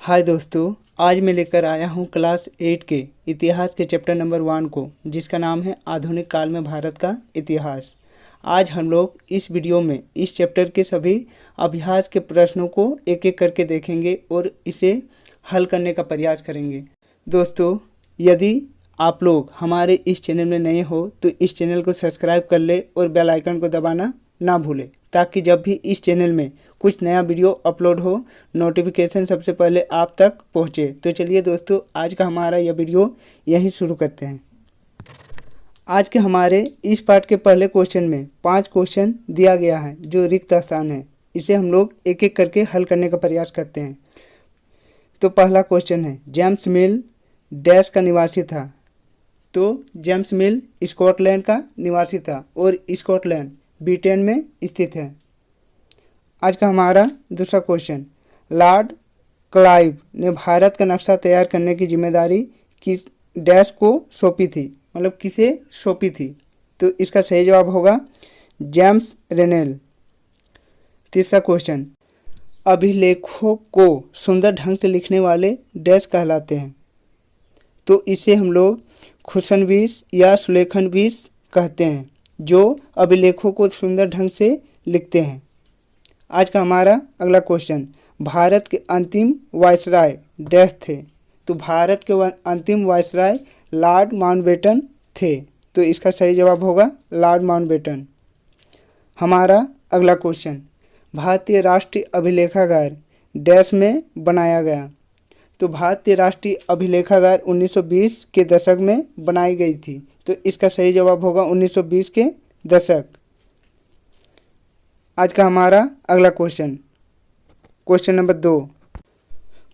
हाय दोस्तों, आज मैं लेकर आया हूँ क्लास 8 के इतिहास के चैप्टर नंबर 1 को, जिसका नाम है आधुनिक काल में भारत का इतिहास। आज हम लोग इस वीडियो में इस चैप्टर के सभी अभ्यास के प्रश्नों को एक एक करके देखेंगे और इसे हल करने का प्रयास करेंगे। दोस्तों, यदि आप लोग हमारे इस चैनल में नए हो तो इस चैनल को सब्सक्राइब कर ले और बेल आइकन को दबाना ना भूलें, ताकि जब भी इस चैनल में कुछ नया वीडियो अपलोड हो नोटिफिकेशन सबसे पहले आप तक पहुंचे। तो चलिए दोस्तों, आज का हमारा यह वीडियो यहीं शुरू करते हैं। आज के हमारे इस पार्ट के पहले क्वेश्चन में 5 क्वेश्चन दिया गया है जो रिक्त स्थान है। इसे हम लोग एक एक करके हल करने का प्रयास करते हैं। तो पहला क्वेश्चन है, जेम्स मिल डैश का निवासी था। तो जेम्स मिल स्कॉटलैंड का निवासी था और स्कॉटलैंड ब्रिटेन में स्थित है। आज का हमारा दूसरा क्वेश्चन, लॉर्ड क्लाइव ने भारत का नक्शा तैयार करने की जिम्मेदारी किस डैश को सौंपी थी, मतलब किसे सौंपी थी। तो इसका सही जवाब होगा जेम्स रेनेल। तीसरा क्वेश्चन, अभिलेखों को सुंदर ढंग से लिखने वाले डैश कहलाते हैं। तो इसे हम लोग खुशनवीस या सुलेखनवीस कहते हैं, जो अभिलेखों को सुंदर ढंग से लिखते हैं। आज का हमारा अगला क्वेश्चन, भारत के अंतिम वायसराय डैश थे। तो भारत के अंतिम वायसराय लॉर्ड माउंटबेटन थे। तो इसका सही जवाब होगा लॉर्ड माउंटबेटन। हमारा अगला क्वेश्चन, भारतीय राष्ट्रीय अभिलेखागार डैश में बनाया गया। तो भारतीय राष्ट्रीय अभिलेखागार 1920 के दशक में बनाई गई थी। तो इसका सही जवाब होगा 1920 के दशक। आज का हमारा अगला question, question number 2।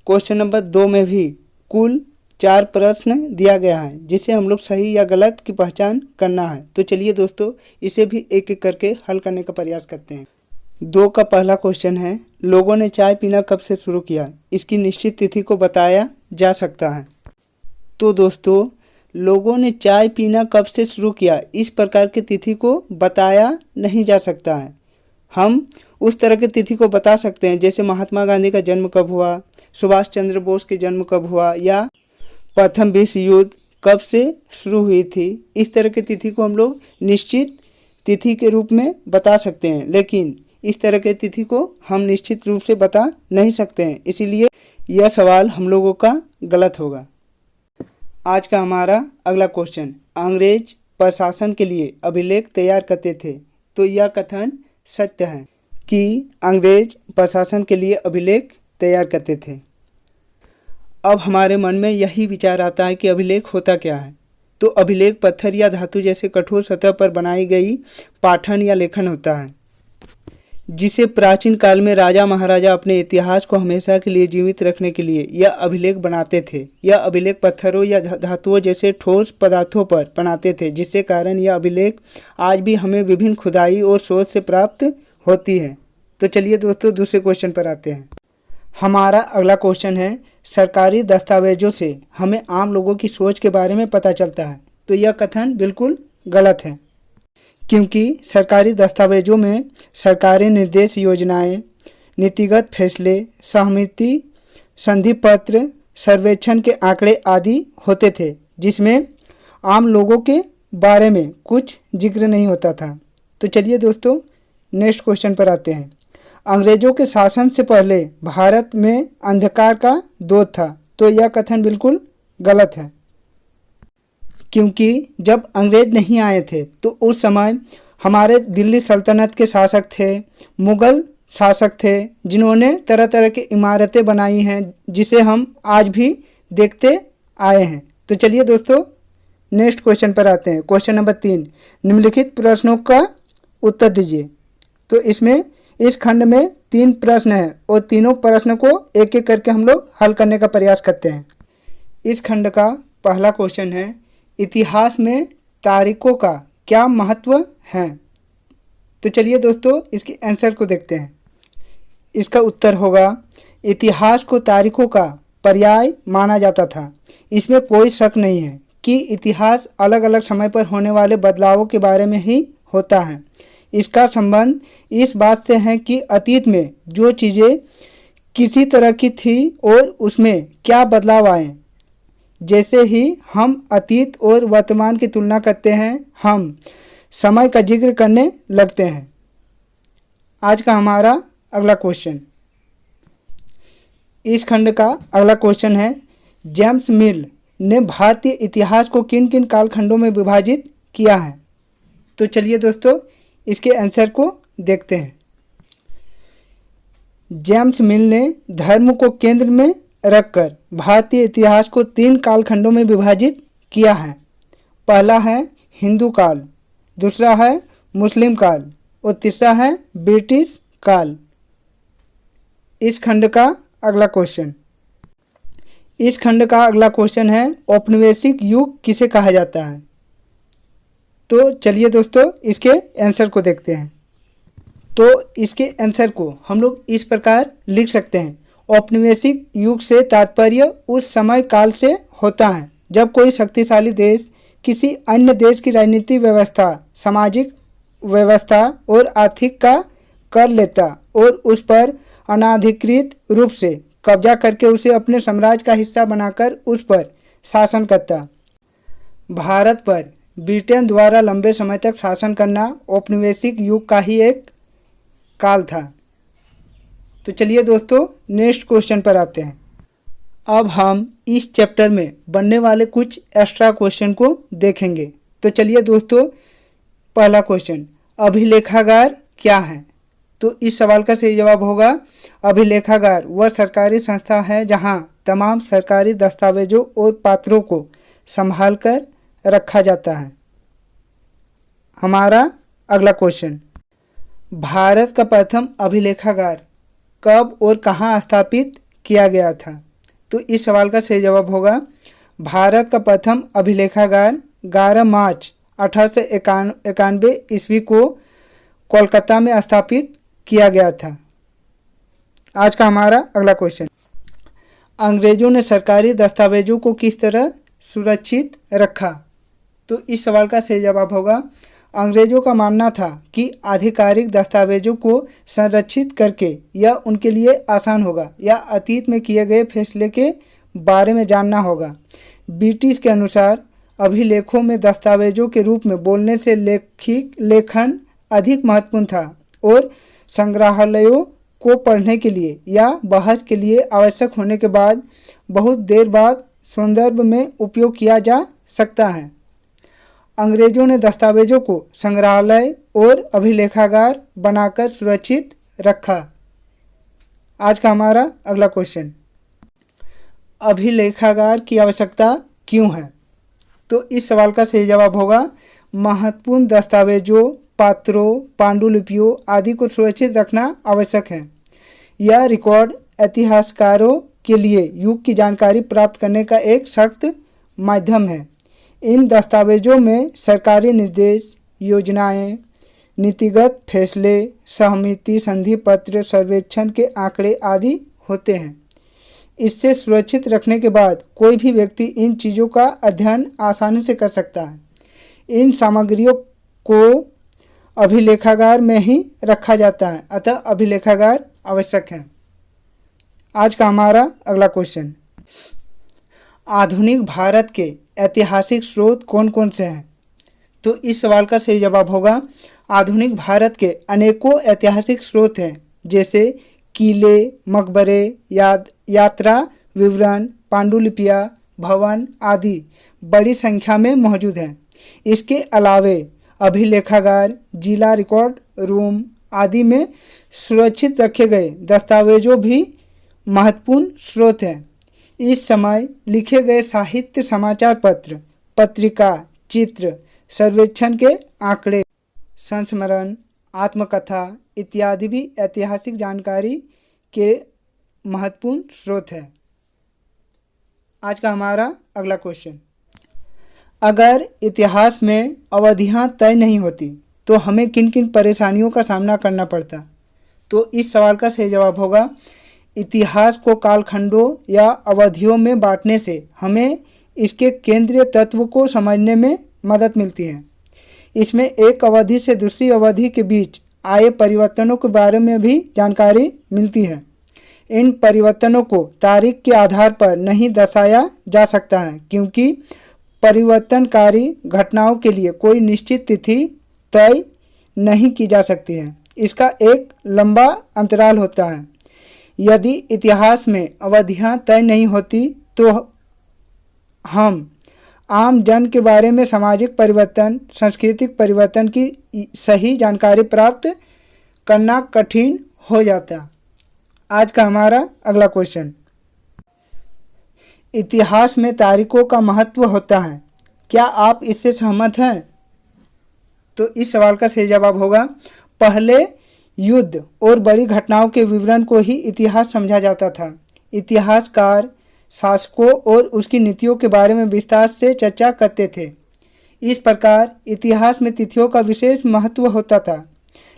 Question number 2 में भी कुल 4 प्रश्न दिया गया है, जिसे हम लोग सही या गलत की पहचान करना है। तो चलिए दोस्तों, इसे भी एक एक करके हल करने का प्रयास करते हैं। 2 का पहला क्वेश्चन है, लोगों ने चाय पीना कब से शुरू किया, इसकी निश्चित तिथि को बताया जा सकता है। तो दोस्तों, लोगों ने चाय पीना कब से शुरू किया, इस प्रकार की तिथि को बताया नहीं जा सकता है। हम उस तरह की तिथि को बता सकते हैं, जैसे महात्मा गांधी का जन्म कब हुआ, सुभाष चंद्र बोस के जन्म कब हुआ, या प्रथम विश्व युद्ध कब से शुरू हुई थी। इस तरह की तिथि को हम लोग निश्चित तिथि के रूप में बता सकते हैं, लेकिन इस तरह की तिथि को हम निश्चित रूप से बता नहीं सकते हैं। इसीलिए यह सवाल हम लोगों का गलत होगा। आज का हमारा अगला क्वेश्चन, अंग्रेज प्रशासन के लिए अभिलेख तैयार करते थे। तो यह कथन सत्य है कि अंग्रेज प्रशासन के लिए अभिलेख तैयार करते थे। अब हमारे मन में यही विचार आता है कि अभिलेख होता क्या है। तो अभिलेख पत्थर या धातु जैसे कठोर सतह पर बनाई गई पाठन या लेखन होता है, जिसे प्राचीन काल में राजा महाराजा अपने इतिहास को हमेशा के लिए जीवित रखने के लिए यह अभिलेख बनाते थे। यह अभिलेख पत्थरों या धातुओं जैसे ठोस पदार्थों पर बनाते थे, जिससे कारण यह अभिलेख आज भी हमें विभिन्न खुदाई और शोध से प्राप्त होती है। तो चलिए दोस्तों, दूसरे क्वेश्चन पर आते हैं। हमारा अगला क्वेश्चन है, सरकारी दस्तावेजों से हमें आम लोगों की सोच के बारे में पता चलता है। तो यह कथन बिल्कुल गलत है, क्योंकि सरकारी दस्तावेजों में सरकारी निर्देश योजनाएं, नीतिगत फैसले, सहमति संधि पत्र, सर्वेक्षण के आंकड़े आदि होते थे, जिसमें आम लोगों के बारे में कुछ जिक्र नहीं होता था। तो चलिए दोस्तों, नेक्स्ट क्वेश्चन पर आते हैं। अंग्रेजों के शासन से पहले भारत में अंधकार का दौर था। तो यह कथन बिल्कुल गलत है, क्योंकि जब अंग्रेज नहीं आए थे तो उस समय हमारे दिल्ली सल्तनत के शासक थे, मुग़ल शासक थे, जिन्होंने तरह तरह की इमारतें बनाई हैं, जिसे हम आज भी देखते आए हैं। तो चलिए दोस्तों, नेक्स्ट क्वेश्चन पर आते हैं। क्वेश्चन नंबर 3, निम्नलिखित प्रश्नों का उत्तर दीजिए। तो इसमें इस खंड में 3 प्रश्न हैं और तीनों प्रश्न को एक एक करके हम लोग हल करने का प्रयास करते हैं। इस खंड का पहला क्वेश्चन है, इतिहास में तारीखों का क्या महत्व है। तो चलिए दोस्तों, इसके आंसर को देखते हैं। इसका उत्तर होगा, इतिहास को तारीखों का पर्याय माना जाता था। इसमें कोई शक नहीं है कि इतिहास अलग अलग समय पर होने वाले बदलावों के बारे में ही होता है। इसका संबंध इस बात से है कि अतीत में जो चीज़ें किसी तरह की थी और उसमें क्या बदलाव आए। जैसे ही हम अतीत और वर्तमान की तुलना करते हैं, हम समय का जिक्र करने लगते हैं। आज का हमारा अगला क्वेश्चन, इस खंड का अगला क्वेश्चन है, जेम्स मिल ने भारतीय इतिहास को किन किन कालखंडों में विभाजित किया है। तो चलिए दोस्तों इसके आंसर को देखते हैं। जेम्स मिल ने धर्म को केंद्र में रखकर भारतीय इतिहास को 3 कालखंडों में विभाजित किया है। पहला है हिंदू काल, दूसरा है मुस्लिम काल और तीसरा है ब्रिटिश काल। इस खंड का अगला क्वेश्चन, इस खंड का अगला क्वेश्चन है, औपनिवेशिक युग किसे कहा जाता है। तो चलिए दोस्तों इसके आंसर को देखते हैं। तो इसके आंसर को हम लोग इस प्रकार लिख सकते हैं, औपनिवेशिक युग से तात्पर्य उस समय काल से होता है जब कोई शक्तिशाली देश किसी अन्य देश की राजनीतिक व्यवस्था, सामाजिक व्यवस्था और आर्थिक का कर लेता और उस पर अनाधिकृत रूप से कब्जा करके उसे अपने साम्राज्य का हिस्सा बनाकर उस पर शासन करता। भारत पर ब्रिटेन द्वारा लंबे समय तक शासन करना औपनिवेशिक युग का ही एक काल था। तो चलिए दोस्तों नेक्स्ट क्वेश्चन पर आते हैं। अब हम इस चैप्टर में बनने वाले कुछ एक्स्ट्रा क्वेश्चन को देखेंगे। तो चलिए दोस्तों, पहला क्वेश्चन, अभिलेखागार क्या है। तो इस सवाल का सही जवाब होगा, अभिलेखागार वह सरकारी संस्था है जहां तमाम सरकारी दस्तावेजों और पत्रों को संभाल कर रखा जाता है। हमारा अगला क्वेश्चन, भारत का प्रथम अभिलेखागार कब और कहां स्थापित किया गया था। तो इस सवाल का सही जवाब होगा, भारत का प्रथम अभिलेखागार 11 मार्च 1891 ईस्वी को कोलकाता में स्थापित किया गया था। आज का हमारा अगला क्वेश्चन, अंग्रेजों ने सरकारी दस्तावेजों को किस तरह सुरक्षित रखा। तो इस सवाल का सही जवाब होगा, अंग्रेजों का मानना था कि आधिकारिक दस्तावेजों को संरक्षित करके यह उनके लिए आसान होगा या अतीत में किए गए फैसले के बारे में जानना होगा। ब्रिटिश के अनुसार अभिलेखों में दस्तावेजों के रूप में बोलने से लेखन अधिक महत्वपूर्ण था और संग्रहालयों को पढ़ने के लिए या बहस के लिए आवश्यक होने के बाद बहुत देर बाद संदर्भ में उपयोग किया जा सकता है। अंग्रेजों ने दस्तावेजों को संग्रहालय और अभिलेखागार बनाकर सुरक्षित रखा। आज का हमारा अगला क्वेश्चन, अभिलेखागार की आवश्यकता क्यों है। तो इस सवाल का सही जवाब होगा, महत्वपूर्ण दस्तावेजों, पत्रों, पांडुलिपियों आदि को सुरक्षित रखना आवश्यक है। यह रिकॉर्ड इतिहासकारों के लिए युग की जानकारी प्राप्त करने का एक सख्त माध्यम है। इन दस्तावेजों में सरकारी निर्देश, योजनाएं, नीतिगत फैसले, सहमति संधि पत्र, सर्वेक्षण के आंकड़े आदि होते हैं। इससे सुरक्षित रखने के बाद कोई भी व्यक्ति इन चीज़ों का अध्ययन आसानी से कर सकता है। इन सामग्रियों को अभिलेखागार में ही रखा जाता है, अतः अभिलेखागार आवश्यक है। आज का हमारा अगला क्वेश्चन, आधुनिक भारत के ऐतिहासिक स्रोत कौन कौन से हैं। तो इस सवाल का सही जवाब होगा, आधुनिक भारत के अनेकों ऐतिहासिक स्रोत हैं, जैसे किले, मकबरे, यात्रा विवरण, पांडुलिपियाँ, भवन आदि बड़ी संख्या में मौजूद हैं। इसके अलावे अभिलेखागार, जिला रिकॉर्ड रूम आदि में सुरक्षित रखे गए दस्तावेजों भी महत्वपूर्ण स्रोत हैं। इस समय लिखे गए साहित्य, समाचार पत्र, पत्रिका, चित्र, सर्वेक्षण के आंकड़े, संस्मरण, आत्मकथा इत्यादि भी ऐतिहासिक जानकारी के महत्वपूर्ण स्रोत है। आज का हमारा अगला क्वेश्चन, अगर इतिहास में अवधियां तय नहीं होती तो हमें किन किन परेशानियों का सामना करना पड़ता। तो इस सवाल का सही जवाब होगा, इतिहास को कालखंडों या अवधियों में बांटने से हमें इसके केंद्रीय तत्व को समझने में मदद मिलती है। इसमें एक अवधि से दूसरी अवधि के बीच आए परिवर्तनों के बारे में भी जानकारी मिलती है। इन परिवर्तनों को तारीख के आधार पर नहीं दर्शाया जा सकता है, क्योंकि परिवर्तनकारी घटनाओं के लिए कोई निश्चित तिथि तय नहीं की जा सकती है। इसका एक लंबा अंतराल होता है। यदि इतिहास में अवधियां तय नहीं होती तो हम आम जन के बारे में सामाजिक परिवर्तन, सांस्कृतिक परिवर्तन की सही जानकारी प्राप्त करना कठिन हो जाता। आज का हमारा अगला क्वेश्चन, इतिहास में तारीखों का महत्व होता है, क्या आप इससे सहमत हैं? तो इस सवाल का सही जवाब होगा, पहले युद्ध और बड़ी घटनाओं के विवरण को ही इतिहास समझा जाता था। इतिहासकार शासकों और उसकी नीतियों के बारे में विस्तार से चर्चा करते थे। इस प्रकार इतिहास में तिथियों का विशेष महत्व होता था।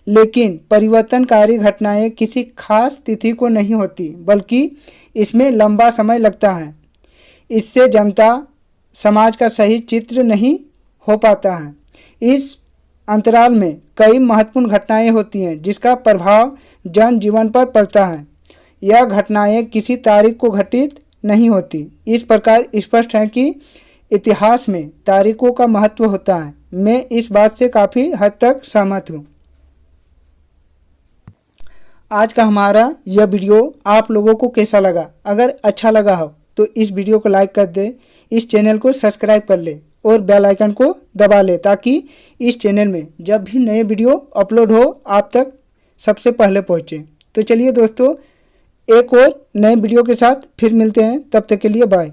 लेकिन परिवर्तनकारी घटनाएं किसी खास तिथि को नहीं होती, बल्कि इसमें लंबा समय लगता है। इससे जनता समाज का सही चित्र नहीं हो पाता है। इस अंतराल में कई महत्वपूर्ण घटनाएं होती हैं जिसका प्रभाव जनजीवन पर पड़ता है। यह घटनाएं किसी तारीख को घटित नहीं होती। इस प्रकार स्पष्ट है कि इतिहास में तारीखों का महत्व होता है। मैं इस बात से काफ़ी हद तक सहमत हूँ। आज का हमारा यह वीडियो आप लोगों को कैसा लगा? अगर अच्छा लगा हो तो इस वीडियो को लाइक कर दे, इस चैनल को सब्सक्राइब कर ले और बेल आइकन को दबा ले, ताकि इस चैनल में जब भी नए वीडियो अपलोड हो आप तक सबसे पहले पहुँचे। तो चलिए दोस्तों, एक और नए वीडियो के साथ फिर मिलते हैं। तब तक के लिए बाय।